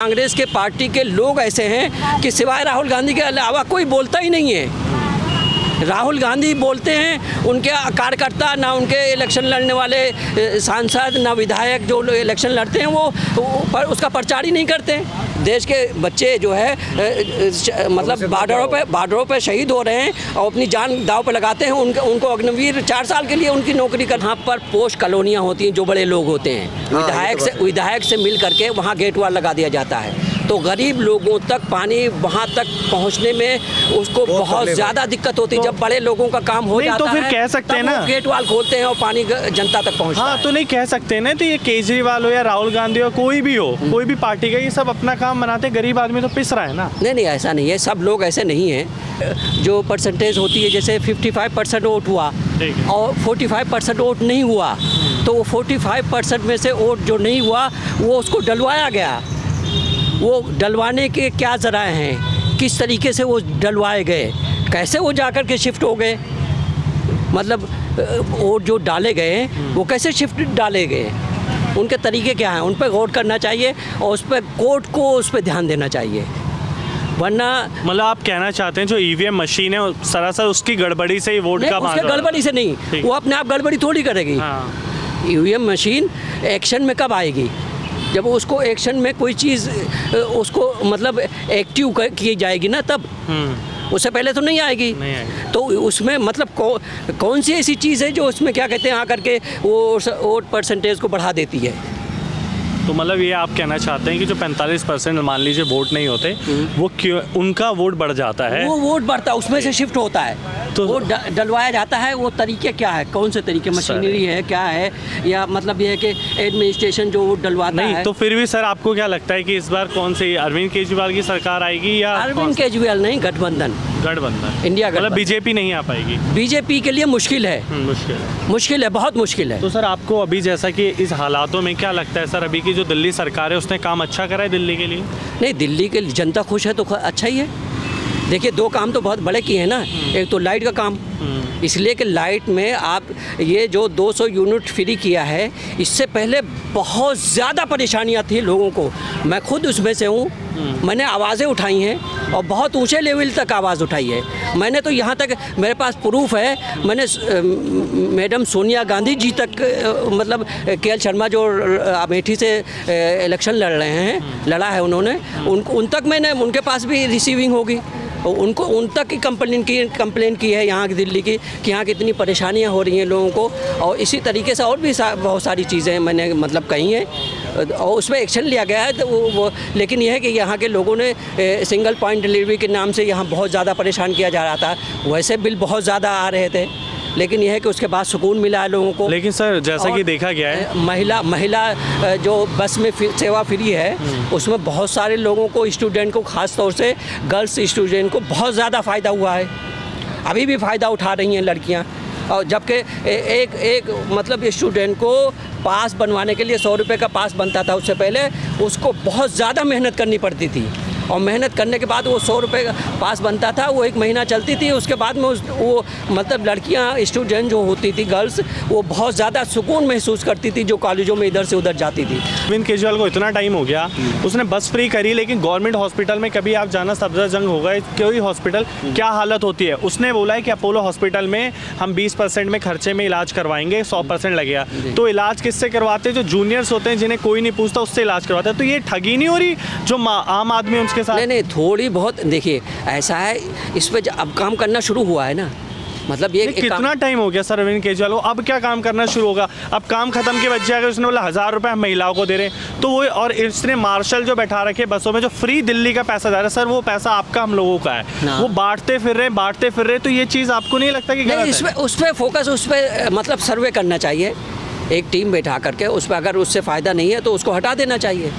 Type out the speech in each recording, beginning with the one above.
कांग्रेस के पार्टी के लोग ऐसे हैं कि सिवाय राहुल गांधी के अलावा कोई बोलता ही नहीं है। राहुल गांधी बोलते हैं, उनके कार्यकर्ता ना उनके इलेक्शन लड़ने वाले सांसद ना विधायक जो इलेक्शन लड़ते हैं वो उसका प्रचार ही नहीं करते। देश के बच्चे जो है मतलब बॉर्डरों पे शहीद हो रहे हैं और अपनी जान दांव पे लगाते हैं। उनको अग्निवीर 4 साल के लिए उनकी नौकरी कर। यहाँ पर पोस्ट कॉलोनियाँ होती हैं, जो बड़े लोग होते हैं, विधायक से मिल करके वहाँ गेट वाल लगा दिया जाता है, तो गरीब लोगों तक पानी वहाँ तक पहुँचने में उसको बहुत ज़्यादा दिक्कत होती है। जब बड़े लोगों का काम हो जाता तो फिर है कह सकते हैं ना, गेट वाल खोलते हैं और पानी जनता तक पहुँचता है। हाँ, तो नहीं कह सकते ना, तो ये केजरीवाल हो या राहुल गांधी हो, कोई भी हो, कोई भी पार्टी का, ये सब अपना काम बनाते, गरीब आदमी तो पिस रहा है ना। नहीं, ऐसा नहीं है, सब लोग ऐसे नहीं हैं। जो परसेंटेज होती है, जैसे 55% वोट हुआ और 45% वोट नहीं हुआ, तो वो 45% में से वोट जो नहीं हुआ वो उसको डलवाया गया। वो डलवाने के क्या ज़राए हैं, किस तरीके से वो डलवाए गए, कैसे वो जाकर के शिफ्ट हो गए, मतलब वोट जो डाले गए वो कैसे शिफ्ट डाले गए, उनके तरीके क्या हैं, उन पर गौर करना चाहिए और उस पर कोर्ट को उस पर ध्यान देना चाहिए। वरना मतलब आप कहना चाहते हैं जो ईवीएम मशीन है सरासर उसकी गड़बड़ी से ही वोट का उसके गड़बड़ी से नहीं, वो अपने आप गड़बड़ी थोड़ी करेगी। हाँ। ईवीएम मशीन एक्शन में कब आएगी, जब उसको एक्शन में कोई चीज़ उसको मतलब एक्टिव की जाएगी ना, तब। उससे पहले तो नहीं आएगी। तो उसमें मतलब कौन सी ऐसी चीज़ है जो उसमें क्या कहते हैं आकर के वो वोट परसेंटेज को बढ़ा देती है। तो मतलब ये आप कहना चाहते हैं कि जो 45% मान लीजिए वोट नहीं होते, वो क्यों उनका वोट बढ़ जाता है, वो वोट बढ़ता है, उसमें से शिफ्ट होता है, तो वो डलवाया जाता है। वो तरीके क्या है, कौन से तरीके, मशीनरी है क्या है, या मतलब ये है कि एडमिनिस्ट्रेशन जो वोट डलवाता है। तो फिर भी सर आपको क्या लगता है कि इस बार कौन सी अरविंद केजरीवाल की सरकार आएगी या अरविंद केजरीवाल नहीं, गठबंधन इंडिया मतलब बीजेपी नहीं आ पाएगी? बीजेपी के लिए मुश्किल है, मुश्किल है, बहुत मुश्किल है। तो सर आपको अभी जैसा कि इस हालातों में क्या लगता है सर, अभी की जो दिल्ली सरकार है उसने काम अच्छा करा है दिल्ली के लिए? नहीं, दिल्ली के जनता खुश है तो अच्छा ही है। देखिए, 2 काम तो बहुत बड़े किए हैं ना। एक तो लाइट का काम, इसलिए कि लाइट में आप ये जो 200 यूनिट फ्री किया है, इससे पहले बहुत ज़्यादा परेशानियां थी लोगों को। मैं खुद उसमें से हूँ, मैंने आवाज़ें उठाई हैं और बहुत ऊंचे लेवल तक आवाज़ उठाई है। मैंने तो यहाँ तक मेरे पास प्रूफ है, मैंने मैडम सोनिया गांधी जी तक मतलब के.एल. शर्मा जो अमेठी से इलेक्शन लड़ रहे हैं, लड़ा है उन्होंने, उन तक मैंने उनके पास भी रिसीविंग होगी, उनको उन तक की कंप्लेन की है यहाँ की दिल्ली की, कि यहाँ कितनी परेशानियाँ हो रही हैं लोगों को। और इसी तरीके से और भी बहुत सारी चीज़ें मैंने मतलब कही हैं और उसमें एक्शन लिया गया है। तो वो लेकिन यह है कि यहाँ के लोगों ने सिंगल पॉइंट डिलीवरी के नाम से यहाँ बहुत ज़्यादा परेशान किया जा रहा था। वैसे बिल बहुत ज़्यादा आ रहे थे, लेकिन यह है कि उसके बाद सुकून मिला है लोगों को। लेकिन सर जैसा कि देखा गया है, महिला जो बस में सेवा फ्री है, उसमें बहुत सारे लोगों को, स्टूडेंट को, ख़ास तौर से गर्ल्स स्टूडेंट को बहुत ज़्यादा फ़ायदा हुआ है। अभी भी फ़ायदा उठा रही हैं लड़कियां। और जबकि एक मतलब स्टूडेंट को पास बनवाने के लिए 100 रुपये का पास बनता था, उससे पहले उसको बहुत ज़्यादा मेहनत करनी पड़ती थी, और मेहनत करने के बाद वो 100 रुपये का पास बनता था, वो 1 महीना चलती थी। उसके बाद में वो मतलब लड़कियां, स्टूडेंट जो होती थी, गर्ल्स, वो बहुत ज़्यादा सुकून महसूस करती थी जो कॉलेजों में इधर से उधर जाती थी। अरविंद केजरीवाल को इतना टाइम हो गया, उसने बस फ्री करी, लेकिन गवर्नमेंट हॉस्पिटल में कभी आप जाना सफदरजंग होगा, कोई हॉस्पिटल क्या हालत होती है। उसने बोला है कि अपोलो हॉस्पिटल में हम 20% में खर्चे में इलाज करवाएंगे, 100% लगेगा। तो इलाज किससे करवाते हैं? जो जूनियर्स होते हैं जिन्हें कोई नहीं पूछता, उससे इलाज करवाते हैं। तो ये ठगी नहीं हो रही जो आम आदमी उनके साथ? नहीं, थोड़ी बहुत। देखिए, ऐसा है, इस पे अब काम करना शुरू हुआ है ना, मतलब ये कितना टाइम हो गया सर अरविंद केजरीवाल को, अब क्या काम करना शुरू होगा? अब काम खत्म के बच्चे अगर उसने बोला 1000 रुपये हम महिलाओं को दे रहे हैं, तो वो, और इसने मार्शल जो बैठा रखे बसों में, जो फ्री दिल्ली का पैसा जा रहा है सर, वो पैसा आपका, हम लोगों का है, वो बांटते फिर रहे। तो ये चीज़ आपको नहीं लगता कि गलत है? उस पर फोकस, उस पर मतलब सर्वे करना चाहिए, एक टीम बैठा करके। उस पर अगर उससे फ़ायदा नहीं है तो उसको हटा देना चाहिए।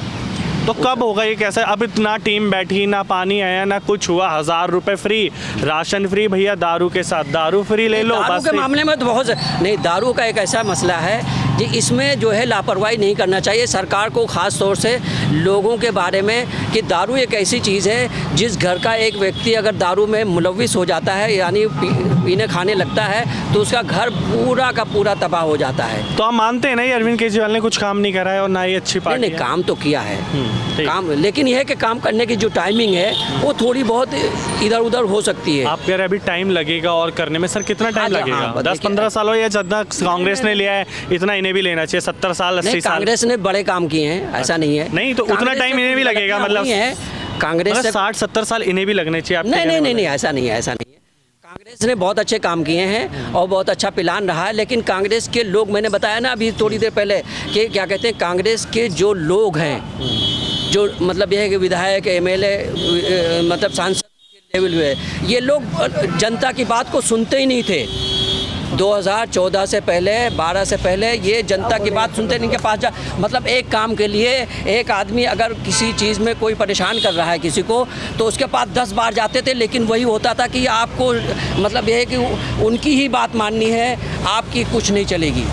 तो कब होगा ये? कैसा? अब इतना टीम बैठी, ना पानी आया ना कुछ हुआ, 1000 रुपये फ्री, राशन फ्री, भैया दारू के साथ दारू फ्री ले लो। दारू के मामले में तो बहुत नहीं, दारू का एक ऐसा मसला है कि इसमें जो है लापरवाही नहीं करना चाहिए। सरकार को ख़ास तौर से लोगों के बारे में कि दारू एक ऐसी चीज़ है जिस घर का एक व्यक्ति अगर दारू में मुलविस हो जाता है, यानी पीने खाने लगता है, तो उसका घर पूरा का पूरा तबाह हो जाता है। तो आप मानते हैं ना ये अरविंद केजरीवाल ने कुछ काम नहीं करा है और ना ही अच्छी पार्टी नहीं, काम तो किया है काम, लेकिन यह है कि काम करने की जो टाइमिंग है वो थोड़ी बहुत इधर उधर हो सकती है। आप कह रहे हैं अभी टाइम लगेगा और करने में, सर कितना टाइम लगेगा? 10-15 साल हो या जितना कांग्रेस ने लिया है इतना इन्हें भी लेना चाहिए, 70 साल 80 साल। कांग्रेस ने बड़े काम किए हैं, ऐसा नहीं है। नहीं तो उतना टाइम इन्हें भी लगेगा, मतलब कांग्रेस 60-70 साल इन्हें भी लगने चाहिए। नहीं, ऐसा नहीं है। कांग्रेस ने बहुत अच्छे काम किए हैं और बहुत अच्छा प्लान रहा है, लेकिन कांग्रेस के लोग, मैंने बताया ना अभी थोड़ी देर पहले कि क्या कहते हैं, कांग्रेस के जो लोग हैं, जो मतलब यह है कि विधायक, MLA, मतलब सांसद के लेवल पे, ये लोग जनता की बात को सुनते ही नहीं थे। 2014 से पहले, 12 से पहले ये जनता की बात सुनते नहीं, के पास जा, मतलब एक काम के लिए एक आदमी अगर किसी चीज़ में कोई परेशान कर रहा है किसी को, तो उसके पास 10 बार जाते थे, लेकिन वही होता था कि आपको मतलब यह है कि उनकी ही बात माननी है, आपकी कुछ नहीं चलेगी।